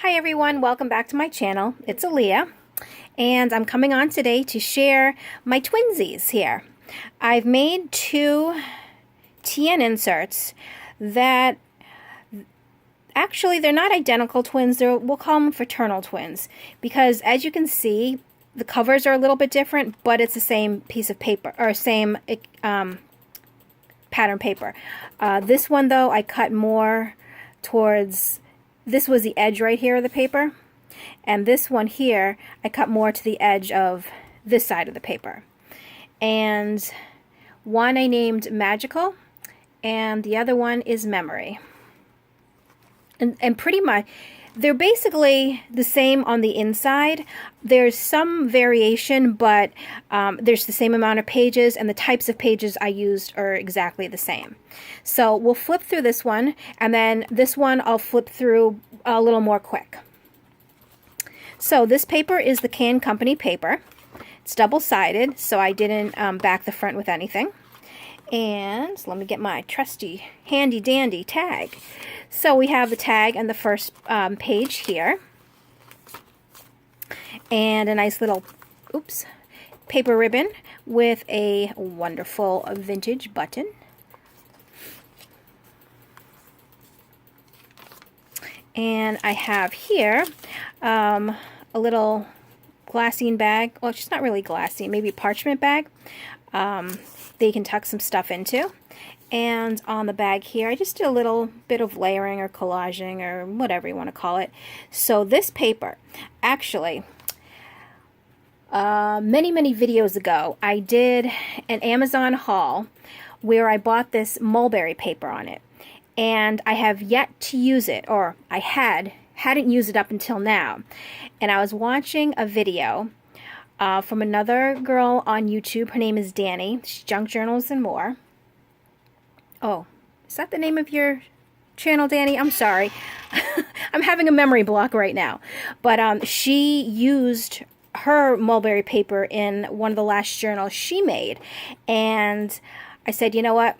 Hi everyone, welcome back to my channel. It's Alia, and I'm coming on today to share my Twinsies here. I've made two TN inserts that actually they're not identical twins, we'll call them fraternal twins, because as you can see, the covers are a little bit different, but it's the same piece of paper, or same pattern paper. This one though, I cut more towards, this was the edge right here of the paper, and this one here, I cut more to the edge of this side of the paper. And one I named Magical, and the other one is Memory. And pretty much, they're basically the same on the inside. There's some variation, but there's the same amount of pages, and the types of pages I used are exactly the same. So we'll flip through this one, and then this one I'll flip through a little more quick. So this paper is the Can Company paper. It's double-sided, so I didn't back the front with anything. And let me get my trusty handy-dandy tag. So we have the tag and the first page here. And a nice little, paper ribbon with a wonderful vintage button. And I have here a little glassine bag. Well, it's not really glassine, maybe a parchment bag that you can tuck some stuff into. And on the bag here, I just did a little bit of layering or collaging or whatever you want to call it. So this paper, actually, many videos ago, I did an Amazon haul where I bought this mulberry paper on it. And I have yet to use it, or I hadn't used it up until now. And I was watching a video from another girl on YouTube. Her name is Danny. She's Junk Journals and More. Oh, is that the name of your channel, Danny? I'm sorry. I'm having a memory block right now. But she used her mulberry paper in one of the last journals she made. And I said, you know what?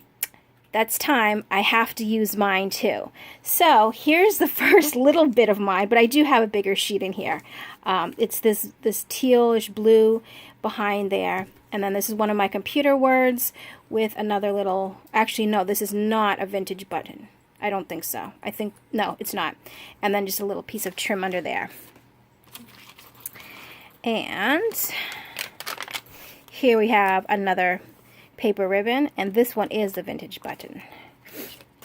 That's time. I have to use mine too. So here's the first little bit of mine, but I do have a bigger sheet in here. It's this tealish blue behind there. And then this is one of my computer words with another little, actually no, this is not a vintage button. I don't think so. No, it's not. And then just a little piece of trim under there. And here we have another paper ribbon, and this one is the vintage button.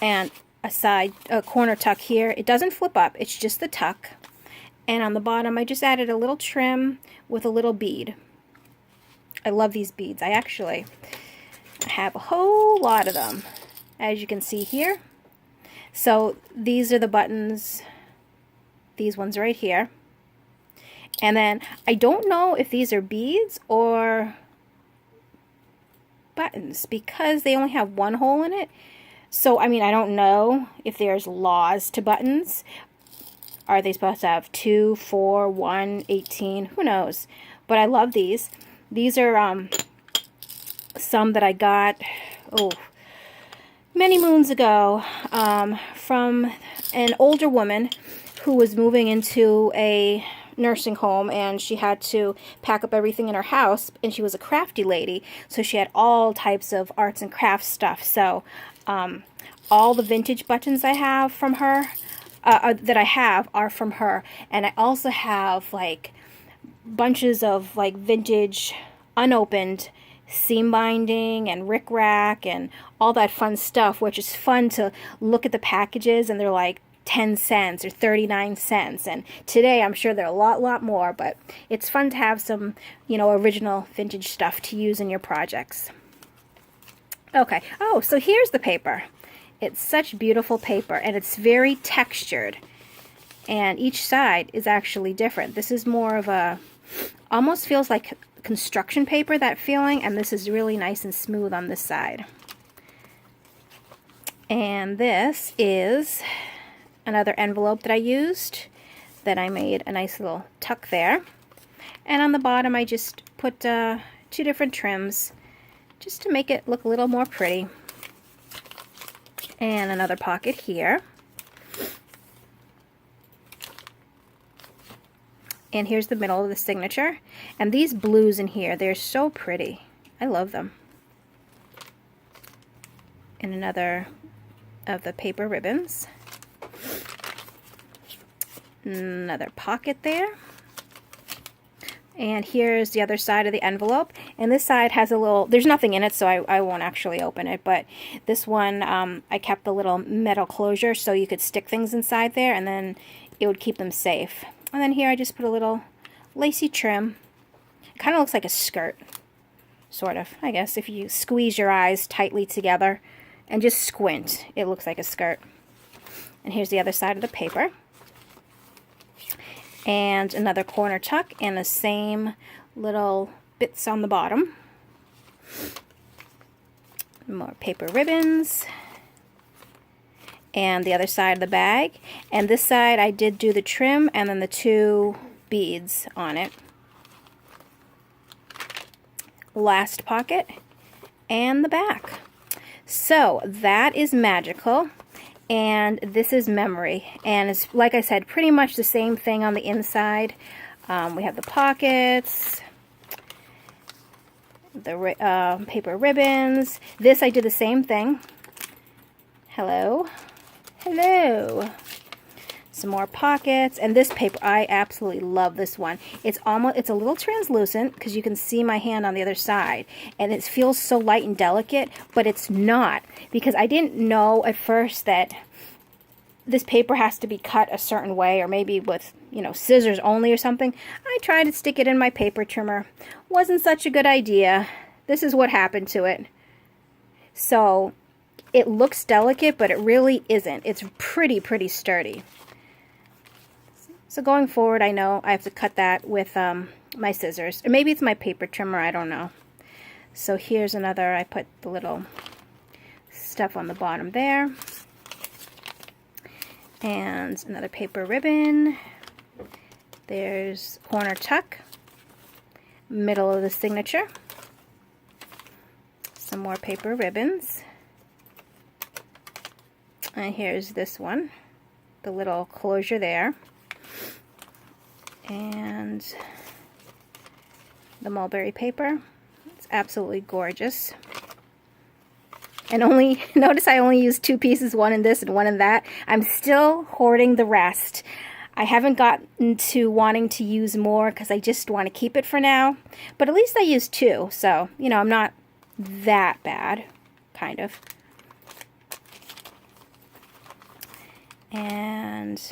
And a corner tuck here. It doesn't flip up, it's just the tuck. And on the bottom, I just added a little trim with a little bead. I love these beads. I have a whole lot of them, as you can see here. So these are the buttons, these ones right here. And then I don't know if these are beads or buttons, because they only have one hole in it. So I mean, I don't know if there's laws to buttons. Are they supposed to have 2, 4, 1, 18? Who knows? But I love these. These are some that I got many moons ago from an older woman who was moving into a nursing home, and she had to pack up everything in her house, and she was a crafty lady, so she had all types of arts and crafts stuff. So all the vintage buttons I have from her, that I have, are from her. And I also have like bunches of like vintage unopened seam binding and rickrack and all that fun stuff, which is fun to look at the packages, and they're like 10 cents or 39 cents, and today I'm sure they're a lot more, but it's fun to have some, original vintage stuff to use in your projects. Okay, so here's the paper. It's such beautiful paper, and it's very textured, and each side is actually different. This is more of a, almost feels like construction paper, that feeling, and this is really nice and smooth on this side. And this is another envelope that I used, that I made a nice little tuck there. And on the bottom I just put 2 different trims just to make it look a little more pretty. And another pocket here. And here's the middle of the signature. And these blues in here, they're so pretty. I love them. And another of the paper ribbons. Another pocket there. And here's the other side of the envelope. And this side has a little, there's nothing in it, so I won't actually open it. But this one, I kept the little metal closure so you could stick things inside there, and then it would keep them safe. And then here I just put a little lacy trim. Kind of looks like a skirt, sort of, I guess. If you squeeze your eyes tightly together and just squint, it looks like a skirt. And here's the other side of the paper. And another corner tuck and the same little bits on the bottom. More paper ribbons. And the other side of the bag. And this side I did do the trim and then the 2 beads on it. Last pocket and the back. So that is magical. And this is memory, and it's, like I said, pretty much the same thing on the inside. We have the pockets, the paper ribbons. This I did the same thing. Hello, hello. Some more pockets, and this paper, I absolutely love this one. It's a little translucent because you can see my hand on the other side, and it feels so light and delicate, but it's not, because I didn't know at first that this paper has to be cut a certain way, or maybe with, you know, scissors only or something. I tried to stick it in my paper trimmer. Wasn't such a good idea. This is what happened to it. So it looks delicate, but it really isn't. It's pretty sturdy. So going forward, I know I have to cut that with my scissors. Or maybe it's my paper trimmer, I don't know. So here's another, I put the little stuff on the bottom there. And another paper ribbon. There's corner tuck. Middle of the signature. Some more paper ribbons. And here's this one. The little closure there. And the mulberry paper. It's absolutely gorgeous. And notice I only used 2 pieces, one in this and one in that. I'm still hoarding the rest. I haven't gotten to wanting to use more because I just want to keep it for now. But at least I used 2, so, you know, I'm not that bad, kind of. And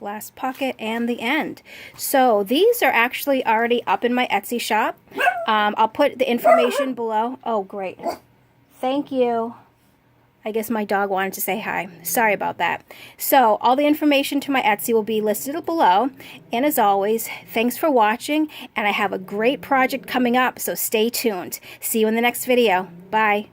last pocket and the end. So these are actually already up in my Etsy shop. I'll put the information below. Oh, great. Thank you. I guess my dog wanted to say hi. Sorry about that. So all the information to my Etsy will be listed below. And as always, thanks for watching. And I have a great project coming up, so stay tuned. See you in the next video. Bye.